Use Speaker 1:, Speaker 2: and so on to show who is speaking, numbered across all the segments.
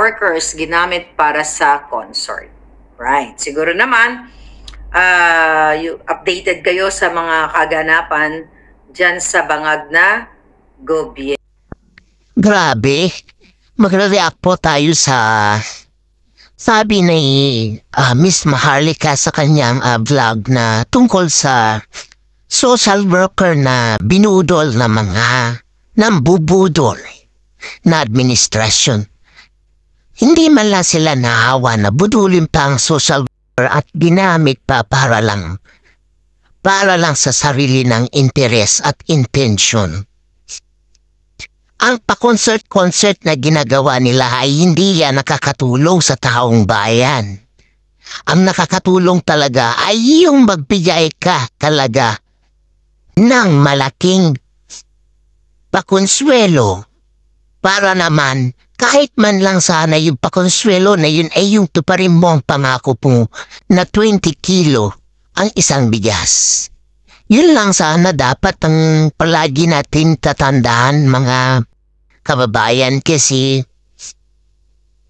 Speaker 1: workers ginamit para sa concert. Right. Siguro naman, updated kayo sa mga kaganapan dyan sa bangag na gobyerno.
Speaker 2: Grabe, magre-react po tayo sa sabi ni Miss Maharlika sa kanyang vlog na tungkol sa social worker na binudol na mga nambubudol na administrasyon. Hindi man lang sila nahawa na budulin pa ang social worker at ginamit pa para lang sa sarili ng interes at intention. Ang pa-concert na ginagawa nila ay hindi yan nakakatulong sa taong bayan. Ang nakakatulong talaga ay yung magbigay ka talaga ng malaking pakonsuelo para naman kahit man lang sana yung pakonsuelo na yun ay yung tuparin mo ang pangako mo na 20 kilo ang isang bigas. Yun lang sana dapat ang palagi natin tatandaan mga kababayan kasi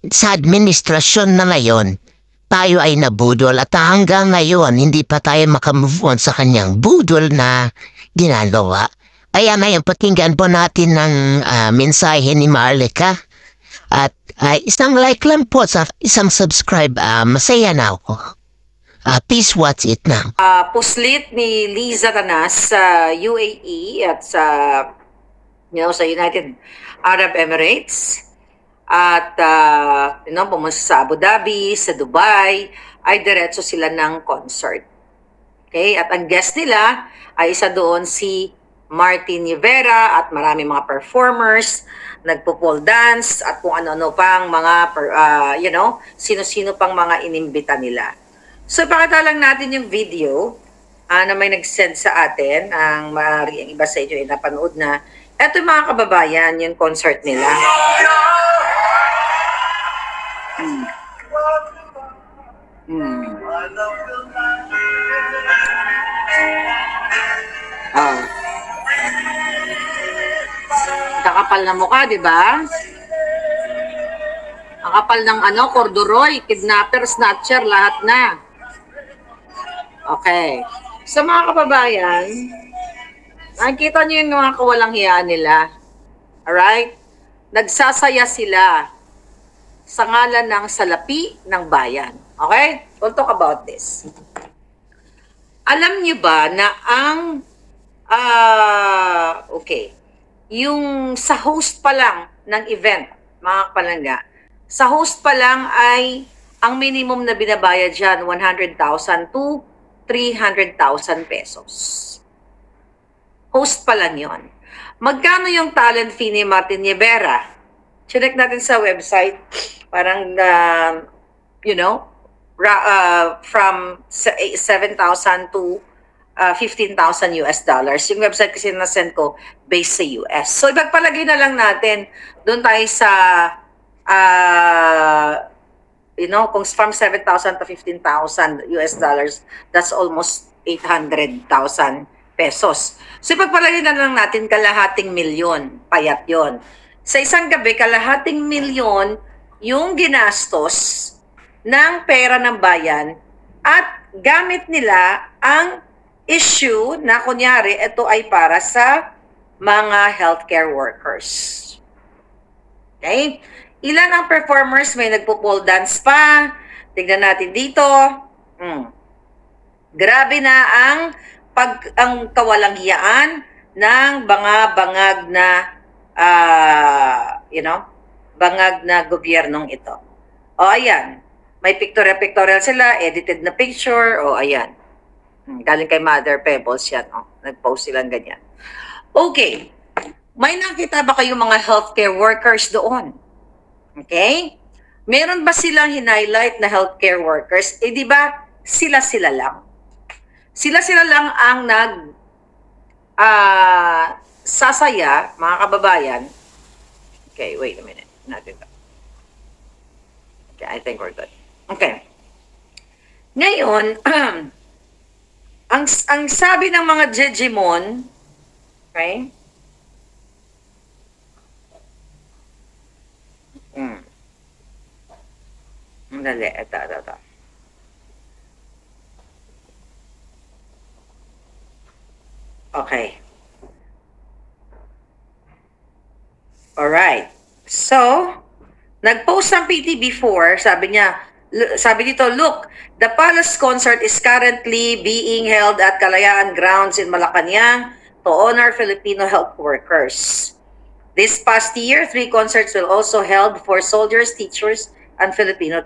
Speaker 2: sa administrasyon na ngayon, tayo ay nabudol at hanggang ngayon hindi pa tayo makamove on sa kanyang budol na ginagawa. Kaya ngayon pakinggan po natin ng mensahe ni Maharlika at isang like lang po sa isang subscribe, masaya na ako. Please watch it now.
Speaker 1: Puslit ni Liza Tanas sa UAE at sa sa United Arab Emirates at pumunta sa Abu Dhabi, sa Dubai, ay diretso sila ng concert. Okay? At ang guest nila ay isa doon si Martin Rivera at marami mga performers, nagpo-pole dance at kung ano-ano pang mga sino-sino pang mga inimbita nila. So, pakita lang natin yung video na may nag-send sa atin. Ang maaari ang iba sa inyo ay napanood na. Ito yung mga kababayan, yung concert nila. Kakapal na mukha, di ba? Ang kapal ng corduroy, kidnapper, snatcher, lahat na. Okay. Sa mga kababayan, nakikita niyo yung mga kawalang hiya nila. Alright? Nagsasaya sila sa ngalan ng salapi ng bayan. Okay? We'll talk about this. Alam niyo ba na ang yung sa host pa lang ng event, mga kapalangga, sa host pa lang ay ang minimum na binabayad dyan, 100,000 to 300,000 pesos. Host pa lang yun. Magkano yung talent fee ni Martin Rivera? Check natin sa website. Parang, from 7,000 to 15,000 US dollars. Yung website kasi na-send ko based sa US. So, ipagpalagay na lang natin. Doon tayo sa, kung from 7,000 to 15,000 US dollars, that's almost 800,000 pesos. So, ipagpalagay na lang natin kalahating milyon. Payat yon. Sa isang gabi, kalahating milyon yung ginastos ng pera ng bayan at gamit nila ang issue na kunyari ito ay para sa mga healthcare workers. Okay? Ilan ang performers? May nagpo-pole dance pa. Tignan natin dito. Grabe na ang kawalanghiyaan ng bangag na bangag na gobyernong ito. O ayan, may pictorial sila, edited na picture, o ayan. Galing kay Mother Pebbles yan, nag-post silang ganyan. Okay, may nakita ba kayong mga healthcare workers doon? Okay? Meron ba silang hinighlight na healthcare workers? Eh di ba, sila-sila lang. Sila-sila lang ang sasaya, mga kababayan. Okay, wait a minute. Natin to. Okay, I think we're good. Okay. Ngayon, ang sabi ng mga Jejimon, okay? Sandali, ito. Okay. Alright. So, nag-post ang PT before, sabi dito, look, the Palace concert is currently being held at Kalayaan Grounds in Malacanang to honor Filipino health workers. This past year, 3 concerts will also held for soldiers, teachers, and Filipino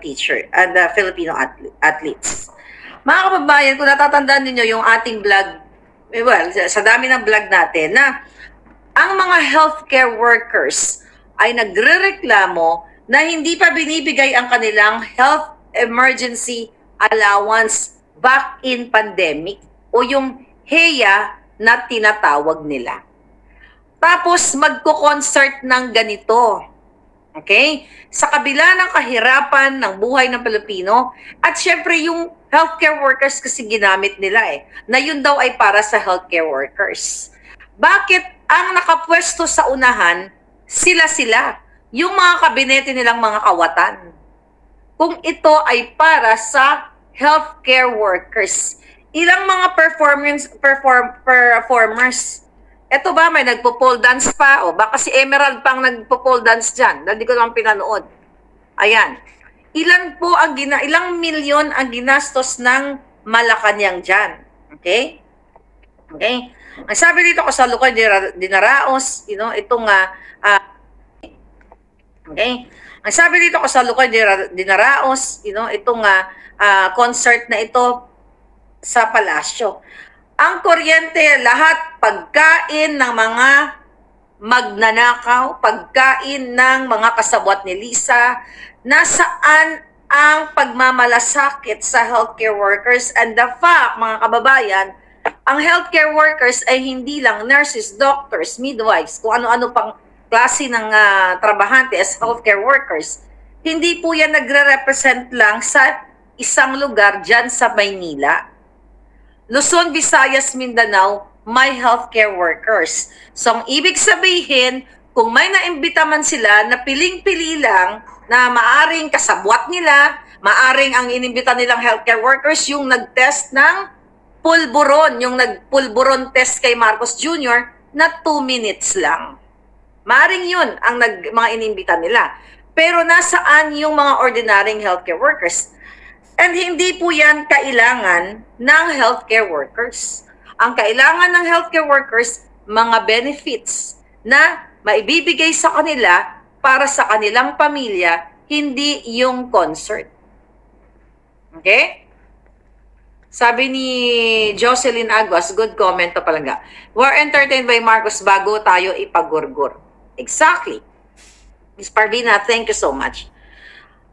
Speaker 1: Filipino athletes. Mga kababayan, kung natatandaan niyo yung ating vlog, sa dami ng vlog natin na ang mga healthcare workers ay nagrereklamo na hindi pa binibigay ang kanilang health emergency allowance back in pandemic o yung HEA na tinatawag nila. Tapos magko-concert ng ganito. Okay? Sa kabila ng kahirapan ng buhay ng Pilipino at syempre yung healthcare workers kasi ginamit nila na yun daw ay para sa healthcare workers. Bakit ang nakapwesto sa unahan, sila, yung mga kabinete nilang mga kawatan? Kung ito ay para sa healthcare workers. Ilang mga performers. Ito ba, may nagpo-pole dance pa? O baka si Emerald pang nagpo-pole dance dyan. Dahil di ko naman pinanood. Ayan. Ilang milyon ang ginastos ng Malacanang dyan. Okay? Okay? Ang sabi dito ko sa Lukoy Dinaraos, okay? Ang sabi dito ko sa Lukoy Dinaraos, itong concert na ito sa palasyo. Ang kuryente, lahat pagkain ng mga magnanakaw, pagkain ng mga kasabwat ni Lisa, nasaan ang pagmamalasakit sa healthcare workers, and the fact, mga kababayan, ang healthcare workers ay hindi lang nurses, doctors, midwives, kung ano-ano pang klase ng trabahante as healthcare workers. Hindi po yan nagre-represent lang sa isang lugar dyan sa Maynila. Luzon, Visayas, Mindanao, may healthcare workers. So, ang ibig sabihin, kung may naimbita man sila na piling-pili lang na maaring kasabwat nila, maaring ang inimbita nilang healthcare workers yung nag-test ng pulburon, yung nag-pulburon test kay Marcos Jr. na 2 minutes lang. Maaring yun ang mga inimbita nila. Pero nasaan yung mga ordinaryong healthcare workers? And hindi po yan kailangan ng healthcare workers. Ang kailangan ng healthcare workers, mga benefits na maibibigay sa kanila para sa kanilang pamilya, hindi yung concert. Okay? Sabi ni Jocelyn Aguas, good comment to palangga. We're entertained by Marcos bago tayo ipagurgur. Exactly. Ms. Parvina, thank you so much.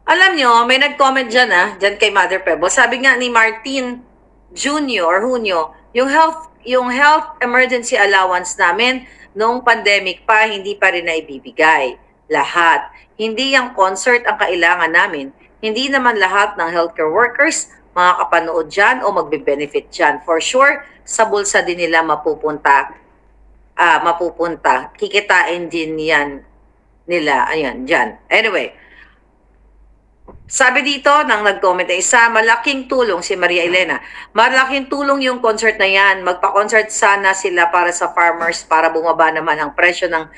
Speaker 1: Alam nyo, may nag-comment dyan kay Mother Pebble. Sabi nga ni Martin Jr. Junio, yung health emergency allowance namin noong pandemic pa, hindi pa rin naibibigay. Lahat. Hindi yung concert ang kailangan namin. Hindi naman lahat ng healthcare workers makakapanood dyan o magbe-benefit dyan. For sure, sa bulsa din nila mapupunta. Kikitain din yan nila. Ayan, dyan. Anyway, sabi dito, nang nag-comment na isa, malaking tulong si Maria Elena. Malaking tulong yung concert na yan. Magpa-concert sana sila para sa farmers para bumaba naman ang presyo ng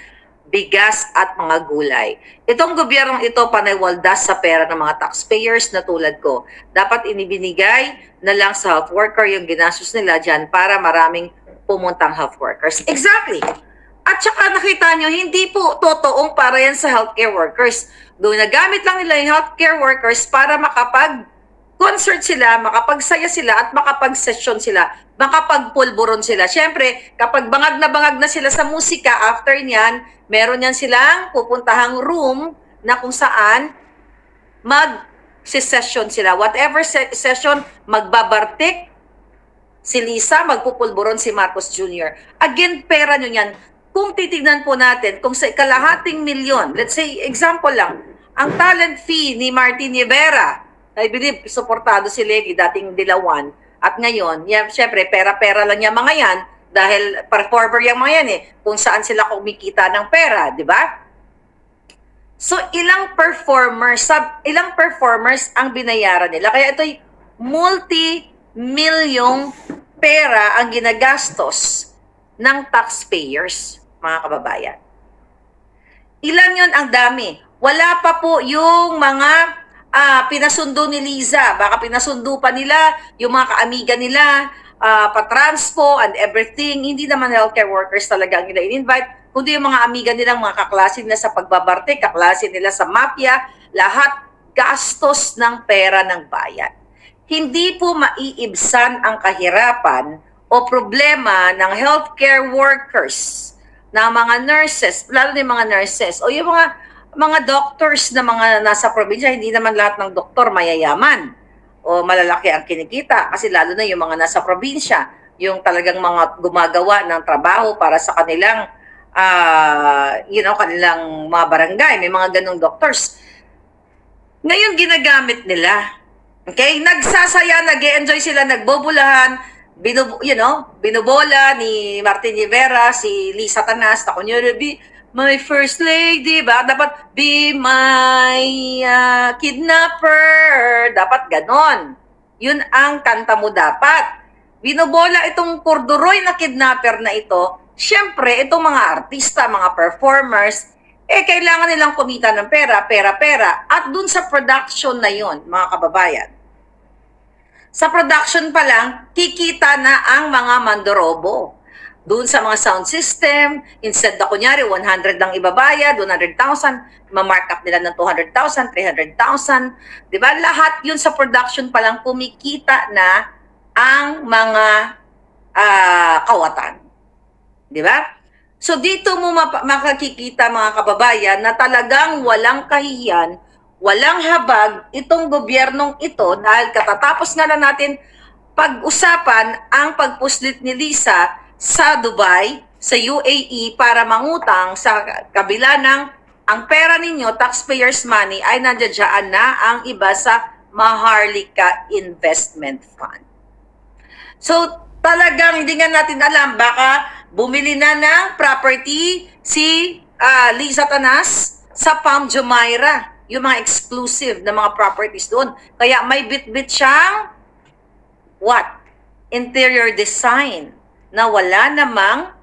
Speaker 1: bigas at mga gulay. Itong gobyernong ito panay-waldas sa pera ng mga taxpayers na tulad ko. Dapat inibinigay na lang sa health worker yung ginastos nila dyan para maraming pumuntang health workers. Exactly. At saka nakita nyo, hindi po totoong para yan sa healthcare workers. Doon nagamit lang nila yung healthcare workers para makapag-concert sila, makapagsaya sila, at makapag-session sila, makapag-pulburon sila. Siyempre, kapag bangag na sila sa musika, after niyan, meron yan silang pupuntahang room na kung saan mag-session sila. Whatever session, magbabartik si Lisa, magpupulburon si Marcos Jr. Again, pera nyo yan. Kung titignan po natin, kung sa kalahating milyon, let's say, example lang, ang talent fee ni Martin Rivera, I believe, suportado si Leggy, dating Dilawan, at ngayon, syempre, pera-pera lang yung mga yan, dahil performer yung mga yan kung saan sila kumikita ng pera, di ba? So ilang performers ang binayaran nila. Kaya ito'y multi-milyong pera ang ginagastos ng taxpayers, mga kababayan. Ilan yon? Ang dami. Wala pa po yung mga pinasundo ni Liza. Baka pinasundo pa nila yung mga kaamiga nila, patranspo and everything. Hindi naman healthcare workers talaga ang in-invite, kundi yung mga amiga nilang, mga kaklase nila sa pagbabarte, kaklase nila sa mafia, lahat gastos ng pera ng bayan. Hindi po maiibsan ang kahirapan o problema ng healthcare workers, ng mga nurses, lalo na yung mga nurses, o yung mga doctors na mga nasa probinsya. Hindi naman lahat ng doktor mayayaman o malalaki ang kinikita, kasi lalo na yung mga nasa probinsya, yung talagang mga gumagawa ng trabaho para sa kanilang kanilang mga barangay, may mga ganong doctors. Ngayon ginagamit nila. Okay? Nagsasaya, nag-e-enjoy sila, nagbobulahan, binubola ni Martin Rivera, si Liza Tanas, na kunyari, be my first lady, ba? Dapat, be my kidnapper. Dapat ganon. Yun ang kanta mo dapat. Binubola itong kurduroy na kidnapper na ito. Siyempre, itong mga artista, mga performers, kailangan nilang kumita ng pera. At dun sa production na yun, mga kababayan, sa production pa lang, kikita na ang mga mandorobo. Doon sa mga sound system, instead na kunyari 100 ang ibabayad, 100,000, ma-mark up nila ng 200,000, 300,000. Diba? Lahat yun sa production pa lang, kumikita na ang mga kawatan. Diba? So dito mo makakikita, mga kababayan, na talagang walang kahihiyan, walang habag itong gobyernong ito, dahil katatapos nga na natin pag-usapan ang pagpuslit ni Liza sa Dubai, sa UAE, para mangutang sa kabila ng ang pera ninyo, taxpayers money, ay nandiyan na ang iba sa Maharlika Investment Fund. So talagang hindi nga natin alam, baka bumili na ng property si Liza Tanas sa Palm Jumeirah, yung mga exclusive na mga properties doon. Kaya may bit-bit siyang interior design na wala namang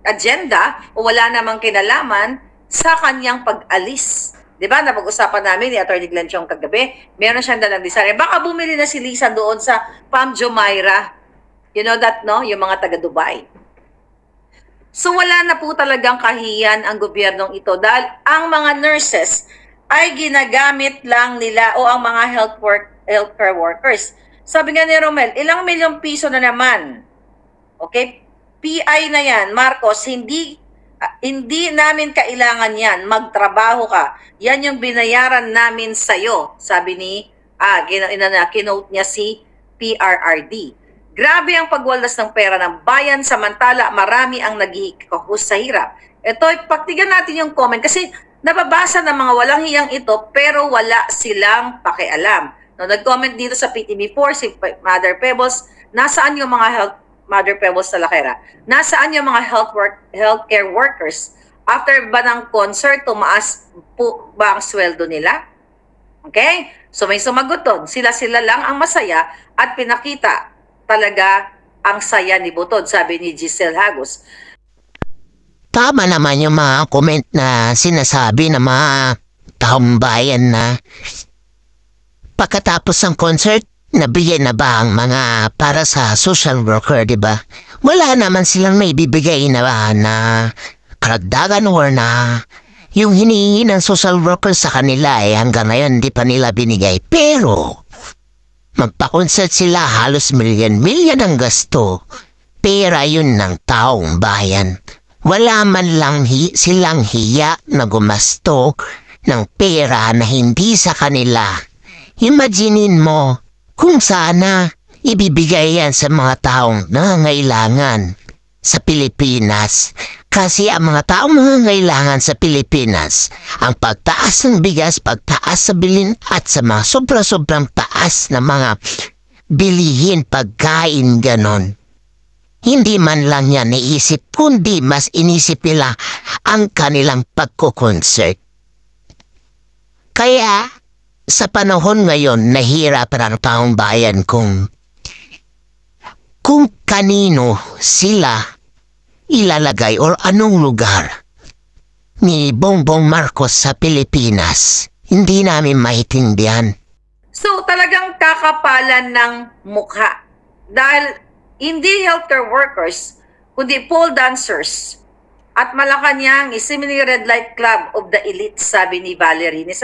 Speaker 1: agenda o wala namang kinalaman sa kanyang pag-alis. Diba? Napag-usapan namin ni Atty. Glenn Chong kagabi, meron siyang dalang design. Baka bumili na si Liza doon sa Palm Jumeirah. You know that, no? Yung mga taga-Dubai. So wala na po talagang kahiyan ang gobyernong ito, dahil ang mga nurses ay ginagamit lang nila, o ang mga healthcare workers. Sabi nga ni Romel, ilang milyong piso na naman. Okay? PI na yan, Marcos, hindi namin kailangan yan. Magtrabaho ka. Yan yung binayaran namin sa'yo. Sabi ni, kinote niya si PRRD. Grabe ang pagwaldas ng pera ng bayan, samantala marami ang naghihikahus sa hirap. Ito, paktigan natin yung comment kasi nababasa ng mga walang hiyang ito pero wala silang pakialam. No, nag-comment dito sa PTV4 si Mother Pebbles, nasaan yung mga Mother Pebbles sa Lakera? Nasaan yung mga healthcare workers? After ba ng concert, tumaas po ba ang sweldo nila? Okay? So may sumagot doon. Sila-sila lang ang masaya at pinakita talaga ang saya ni Butod, sabi ni Giselle Hagos.
Speaker 2: Tama naman yung mga comment na sinasabi ng mga taong bayan na pagkatapos ng concert, nabigyan na ba ang mga para sa social worker, di ba? Wala naman silang naibibigay na karagdagan or na yung hinihingi ng social worker sa kanila hanggang ngayon di pa nila binigay. Pero magpa-concert sila, halos milyon-milyon ang gasto. Pera yun ng taong bayan. Wala man lang silang hiya na gumasto ng pera na hindi sa kanila. Imaginin mo kung sana ibibigay yan sa mga taong nangangailangan sa Pilipinas. Kasi ang mga taong nangangailangan sa Pilipinas, ang pagtaas ng bigas, pagtaas sa bilhin at sa mga sobra-sobrang taas na mga bilihin, pagkain, ganon. Hindi man lang niya naisip, kundi mas inisip nila ang kanilang pagkukonsert. Kaya, sa panahon ngayon, nahihirapan ang taong bayan kung kanino sila ilalagay o anong lugar ni Bongbong Marcos sa Pilipinas. Hindi namin maintindihan.
Speaker 1: So talagang kakapalan ng mukha. Dahil hindi healthcare workers, kundi pole dancers. At Malacanang is seemingly red light club of the elite, sabi ni Valerie Nisan.